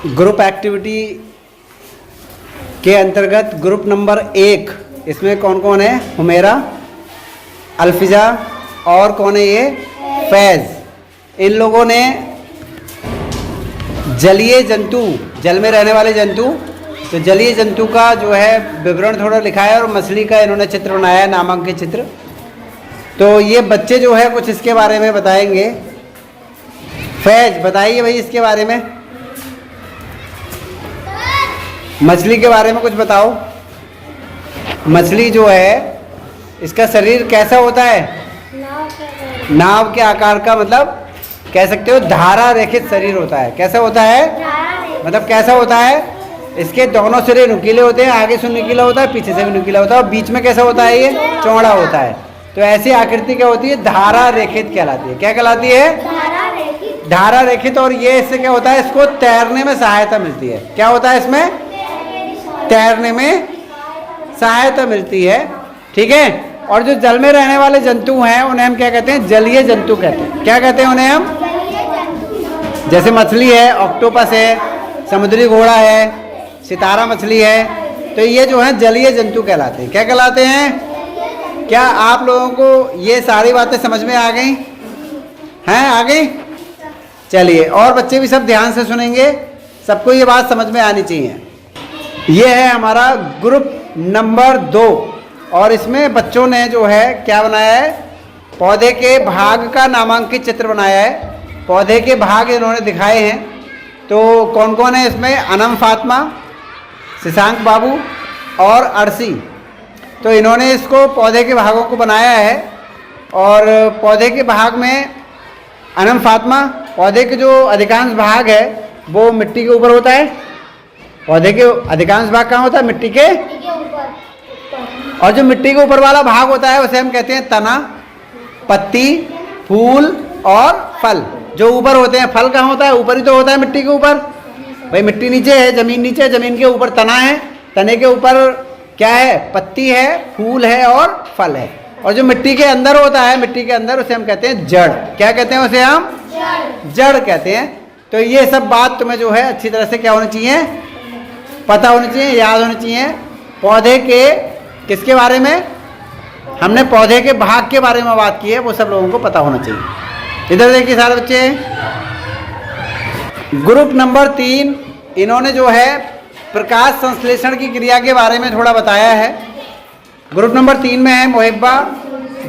Group activity के अंतर्गत group number 1, इसमें कौन कौन है? हुमेरा, अल्फिजा और कौन है ये? फैज़। इन लोगों ने जलीय जंतु, जल में रहने वाले जंतु, तो जलीय जंतु का जो है विवरण थोड़ा लिखा है और मछली का इन्होंने चित्र बनाया है, नामांकित चित्र। तो ये बच्चे जो है कुछ इसके बारे में बताएंगे। फैज बताइए भाई इसके बारे में, मछली के बारे में कुछ बताओ। मछली जो है इसका शरीर कैसा होता है? नाव के आकार का, मतलब कह सकते हो धारा रेखित शरीर होता है। कैसा होता है? मतलब कैसा होता है? इसके दोनों सिरे नुकीले होते हैं, आगे से नुकीला होता है, पीछे से भी नुकीला होता है, और बीच में कैसा होता है? ये चौड़ा होता है। तो ऐसी आकृति क्या होती है? धारा रेखित कहलाती है। क्या कहलाती है? धारा रेखित। और ये इससे क्या होता है? इसको तैरने में सहायता मिलती है। क्या होता है इसमें? तैरने में सहायता मिलती है। ठीक है। और जो जल में रहने वाले जंतु हैं उन्हें हम क्या कहते हैं? जलीय जंतु कहते हैं। क्या कहते हैं उन्हें हम? जैसे मछली है, ऑक्टोपस है, समुद्री घोड़ा है, सितारा मछली है, तो ये जो है जलीय जंतु कहलाते हैं। क्या कहलाते हैं? क्या आप लोगों को ये सारी बातें समझ में आ गई हैं? आ गई? चलिए, और बच्चे भी सब ध्यान से सुनेंगे, सबको ये बात समझ में आनी चाहिए। ये है हमारा ग्रुप नंबर 2 और इसमें बच्चों ने जो है क्या बनाया है? पौधे के भाग का नामांकित चित्र बनाया है। पौधे के भाग इन्होंने दिखाए हैं। तो कौन कौन है इसमें? अनम फातिमा, शशांक बाबू और अरसी। तो इन्होंने इसको पौधे के भागों को बनाया है। और पौधे के भाग में अनम फातिमा, पौधे के जो अधिकांश भाग है वो मिट्टी के ऊपर होता है। पौधे के अधिकांश भाग कहाँ होता है? मिट्टी के ऊपर। और जो मिट्टी के ऊपर वाला भाग होता है उसे हम कहते हैं तना, पत्ती, फूल और फल। जो ऊपर होते हैं, फल कहाँ होता है? ऊपर ही तो होता है, मिट्टी के ऊपर। भाई मिट्टी नीचे है, जमीन नीचे है, जमीन के ऊपर तना है, तने के ऊपर क्या है? पत्ती है, फूल है और फल है। और जो मिट्टी के अंदर होता है, मिट्टी के अंदर, उसे हम कहते हैं जड़। क्या कहते हैं उसे हम? जड़ कहते हैं। तो ये सब बात तुम्हें जो है अच्छी तरह से क्या होनी चाहिए? पता होनी चाहिए, याद होनी चाहिए। पौधे के किसके बारे में? हमने पौधे के भाग के बारे में बात की है, वो सब लोगों को पता होना चाहिए। इधर देखिए सारे बच्चे, ग्रुप नंबर 3 इन्होंने जो है प्रकाश संश्लेषण की क्रिया के बारे में थोड़ा बताया है। ग्रुप नंबर 3 में है मोहिब्बा,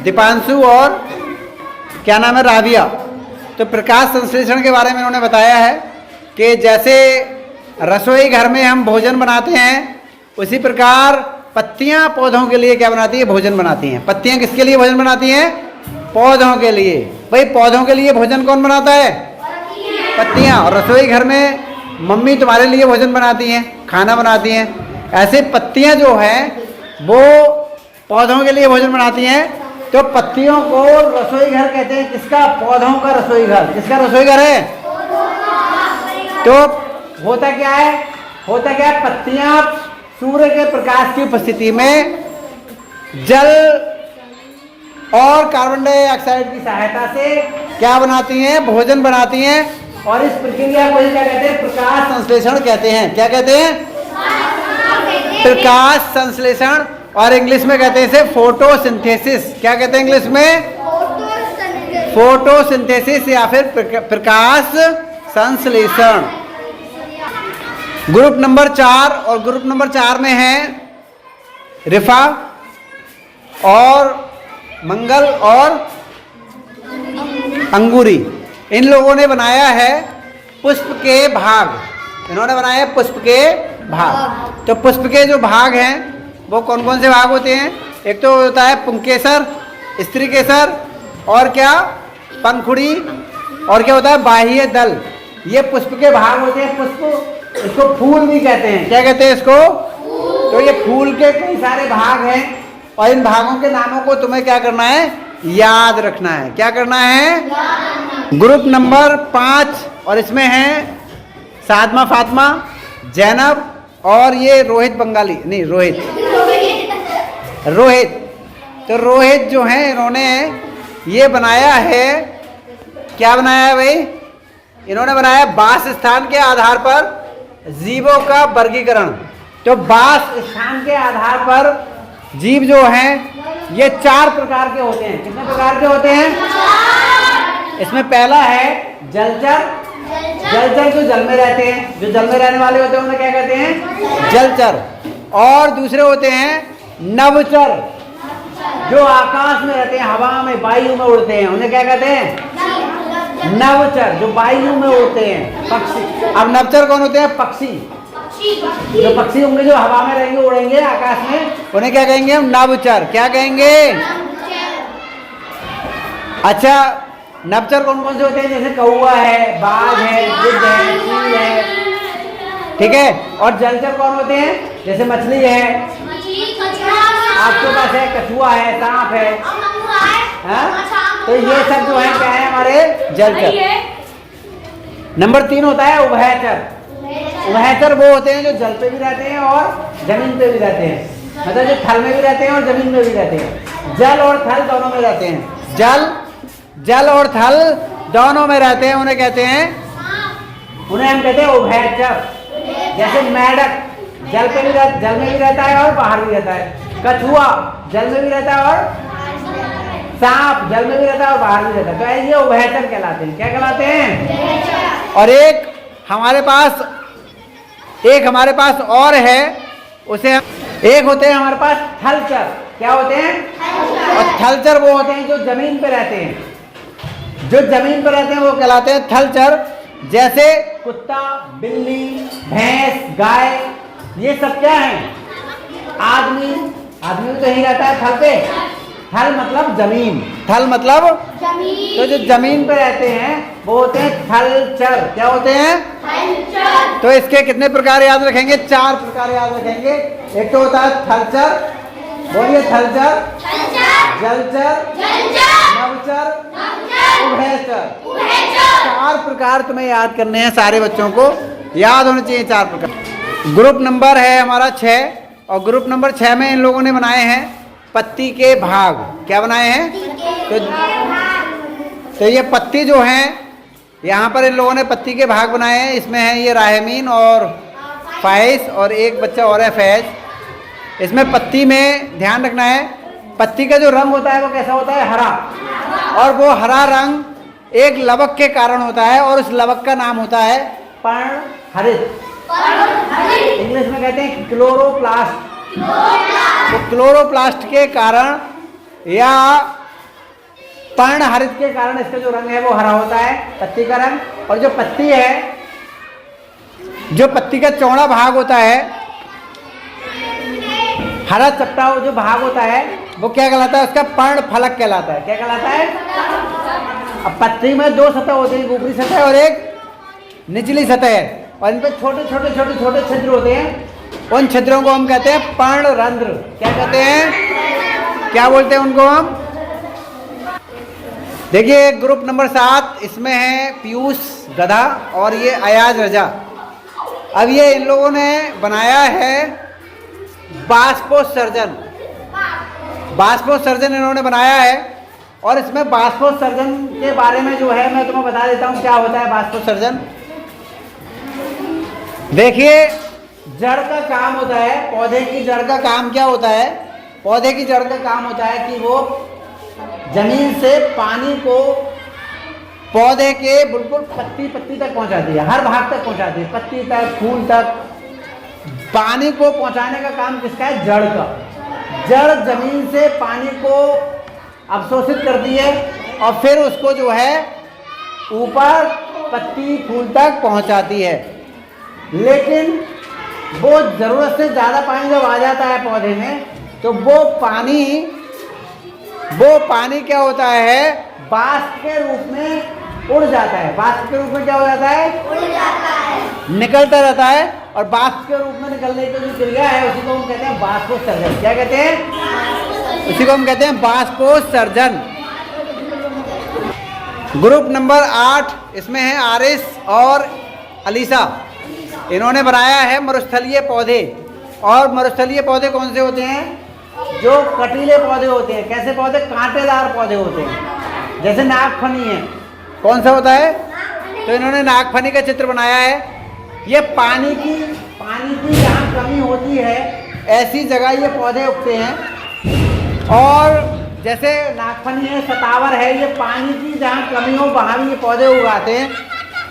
दीपांशु और क्या नाम है? राबिया। तो प्रकाश संश्लेषण के बारे में इन्होंने बताया है कि जैसे रसोई घर में हम भोजन बनाते हैं, उसी प्रकार पत्तियां पौधों के लिए क्या बनाती है? भोजन बनाती हैं। पत्तियां किसके लिए भोजन बनाती हैं? पौधों के लिए। भाई पौधों के लिए भोजन कौन बनाता है? पत्तियां। और रसोई घर में मम्मी तुम्हारे लिए भोजन बनाती हैं, खाना बनाती हैं। ऐसे पत्तियां जो हैं वो पौधों के लिए भोजन बनाती हैं। तो पत्तियों को रसोई घर कहते हैं। किसका? पौधों का रसोई घर। किसका रसोई घर है? तो होता क्या है? होता क्या है? पत्तियां सूर्य के प्रकाश की उपस्थिति में जल और कार्बन डाइऑक्साइड की सहायता से क्या बनाती हैं? भोजन बनाती हैं। और इस प्रक्रिया को क्या कहते हैं? प्रकाश संश्लेषण कहते हैं। क्या कहते हैं? प्रकाश संश्लेषण। और इंग्लिश में कहते हैं इसे फोटोसिंथेसिस। क्या कहते हैं इंग्लिश में? फोटोसिंथेसिस या फिर प्रकाश संश्लेषण। ग्रुप नंबर 4 और ग्रुप नंबर 4 में है रिफा और मंगल और अंगूरी। इन लोगों ने बनाया है पुष्प के भाग। इन्होंने बनाया है पुष्प के भाग। तो पुष्प के जो भाग हैं वो कौन कौन से भाग होते हैं? एक तो होता है पुंकेसर, स्त्री केसर, और क्या? पंखुड़ी, और क्या होता है? बाह्य दल। ये पुष्प के भाग होते हैं। पुष्प, इसको फूल भी कहते हैं। क्या कहते हैं इसको? तो ये फूल के कई सारे भाग हैं और इन भागों के नामों को तुम्हें क्या करना है? याद रखना है। क्या करना है? ग्रुप नंबर 5 और इसमें है सादमा फातिमा, जैनब और ये रोहित बंगाली, नहीं रोहित। तो रोहित जो है इन्होंने ये बनाया है, क्या बनाया है भाई? इन्होंने बनाया बास स्थान के आधार पर जीवों का वर्गीकरण। तो वास स्थान के आधार पर जीव जो हैं ये 4 प्रकार के होते हैं। कितने प्रकार के होते हैं? इसमें पहला है जलचर। जलचर जो जल में रहते हैं, जो जल में रहने वाले होते हैं उन्हें क्या कहते हैं? जलचर। और दूसरे होते हैं नभचर, जो आकाश में रहते हैं, हवा में, वायु में उड़ते हैं, उन्हें क्या कहते हैं? नभचर, जो वायु में उड़ते हैं, पक्षी। अब नभचर कौन होते हैं? पक्षी। जो पक्षी होंगे जो हवा में रहेंगे, उड़ेंगे आकाश में, उन्हें क्या कहेंगे हम? नभचर। क्या कहेंगे? अच्छा, नभचर कौन कौन से होते हैं? जैसे कौवा है, बाघ है, गिद्ध है, चील है, ठीक है। और जलचर कौन होते हैं? जैसे मछली है, आपके पास है, कछुआ है, सांप है, तो ये सब जो है क्या है? हमारे जलचर। नंबर 3 होता है उभयचर। उभयचर वो होते हैं जो जल पे भी रहते हैं और जमीन पे भी रहते हैं, मतलब जो थल में भी रहते हैं और जमीन में भी रहते हैं। जल और थल दोनों में रहते हैं। जल और थल दोनों में रहते हैं, उन्हें कहते हैं, उन्हें हम कहते हैं उभयचर। जैसे मेढक जल में भी रहता है और बाहर भी रहता है। कछुआ जल में भी रहता है और सांप जल में भी रहता है और बाहर भी रहता है। तो ये उभयचर कहलाते हैं। क्या कहलाते हैं? और एक हमारे पास और है, उसे एक होते हैं हमारे पास थलचर। क्या होते हैं? और थलचर वो होते हैं जो जमीन पे रहते हैं। जो जमीन पे रहते हैं वो कहलाते हैं थलचर। जैसे कुत्ता, बिल्ली, भैंस, गाय, ये सब क्या है? आदमी तो यही रहता है थल पे। थल मतलब जमीन। थल मतलब जमीन। तो जो जमीन पे रहते हैं वो होते हैं थलचर। क्या होते हैं? थलचर। तो इसके कितने प्रकार याद रखेंगे? 4 प्रकार याद रखेंगे। एक तो होता है थलचर, बोलिए थलचर, जलचर, नभचर, उभयचर। 4 प्रकार तुम्हें याद करने हैं, सारे बच्चों को याद होने चाहिए 4 प्रकार। ग्रुप नंबर है हमारा 6, और ग्रुप नंबर 6 में इन लोगों ने बनाए हैं पत्ती के भाग। क्या बनाए हैं? तो ये पत्ती जो हैं, यहाँ पर इन लोगों ने पत्ती के भाग बनाए हैं। इसमें है ये राहमीन और फाइज, और एक बच्चा और है फैज। इसमें पत्ती में ध्यान रखना है, पत्ती का जो रंग होता है वो कैसा होता है? हरा। और वो हरा रंग एक लवक के कारण होता है, और उस लवक का नाम होता है पर्णहरित। इंग्लिश में कहते हैं क्लोरोप्लास्ट। तो क्लोरोप्लास्ट के कारण या पर्णहरित के कारण इसका जो रंग है वो हरा होता है, पत्ती का रंग। और जो पत्ती है, जो पत्ती का चौड़ा भाग होता है, हरा चपटा जो भाग होता है, वो क्या कहलाता है? उसका पर्ण फलक कहलाता है। क्या कहलाता है? अब पत्ती में 2 सतह होती है, ऊपरी सतह और एक निचली सतह है, और इन पे छोटे छोटे छिद्र होते हैं। उन छिद्रों को हम कहते हैं पर्णरंध्र। क्या कहते हैं? क्या बोलते हैं उनको हम? देखिए ग्रुप नंबर 7, इसमें है पीयूष, गधा और ये अयाज रजा। अब ये इन लोगों ने बनाया है बाष्पोत्सर्जन। बाष्पोत्सर्जन इन्होंने बनाया है, और इसमें बाष्पोत्सर्जन के बारे में जो है मैं तुम्हें बता देता हूँ क्या होता है बाष्पोत्सर्जन। देखिए, जड़ का काम होता है, पौधे की जड़ का काम क्या होता है? पौधे की जड़ का काम होता है कि वो जमीन से पानी को पौधे के बिल्कुल पत्ती तक पहुंचाती है, हर भाग तक पहुंचाती है, पत्ती तक, फूल तक। पानी को पहुंचाने का काम किसका है? जड़ का। जड़ जमीन से पानी को अवशोषित करती है और फिर उसको जो है ऊपर पत्ती, फूल तक पहुंचाती है। लेकिन वो ज़रूरत से ज़्यादा पानी जब आ जाता है पौधे में, तो वो पानी क्या होता है? वाष्प के रूप में उड़ जाता है। वाष्प के रूप में क्या हो जाता है? उड़ जाता है, निकलता रहता है। और वाष्प के रूप में निकलने की जो क्रिया है उसी को हम कहते हैं बाष्पोत्सर्जन। क्या कहते हैं? उसी को हम कहते हैं बाष्पोत्सर्जन। ग्रुप नंबर 8, इसमें है आरिस और अलीसा। इन्होंने बनाया है मरुस्थलीय पौधे। और मरुस्थलीय पौधे कौन से होते हैं? जो कटीले पौधे होते हैं। कैसे पौधे? कांटेदार पौधे होते हैं, जैसे नागफनी है। कौन सा होता है? तो इन्होंने नागफनी का चित्र बनाया है ये पानी की जहाँ कमी होती है ऐसी जगह ये पौधे उगते हैं। और जैसे नागफनी है, सतावर है, ये पानी की जहाँ कमी हो वहाँ भी ये पौधे उगाते हैं।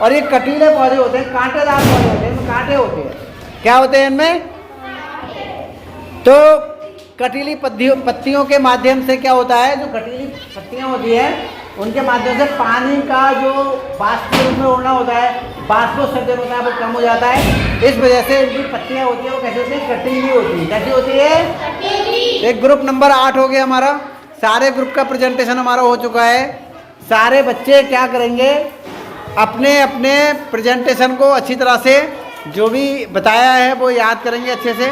और ये कटीले पौधे होते हैं, कांटेदार पौधे होते हैं, इनमें कांटे होते हैं। क्या होते हैं इनमें? तो कटीली पत्तियों के माध्यम से क्या होता है, जो कटीली पत्तियाँ होती है उनके माध्यम से पानी का जो बाष्प के रूप में उड़ना होता है, बाष्पोत्सर्जन होता है, वो कम हो जाता है। इस वजह से इनकी पत्तियाँ होती हैं वो कैसी होती है? कटीली होती है। कैसी होती है? एक ग्रुप नंबर 8 हो गया हमारा। सारे ग्रुप का प्रेजेंटेशन हमारा हो चुका है। सारे बच्चे क्या करेंगे, अपने अपने प्रेजेंटेशन को अच्छी तरह से जो भी बताया है वो याद करेंगे अच्छे से।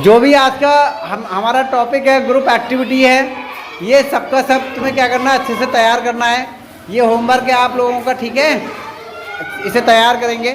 जो भी आज का हमारा टॉपिक है, ग्रुप एक्टिविटी है, ये सबका सब तुम्हें क्या करना है, अच्छे से तैयार करना है। ये होमवर्क है आप लोगों का, ठीक है? इसे तैयार करेंगे।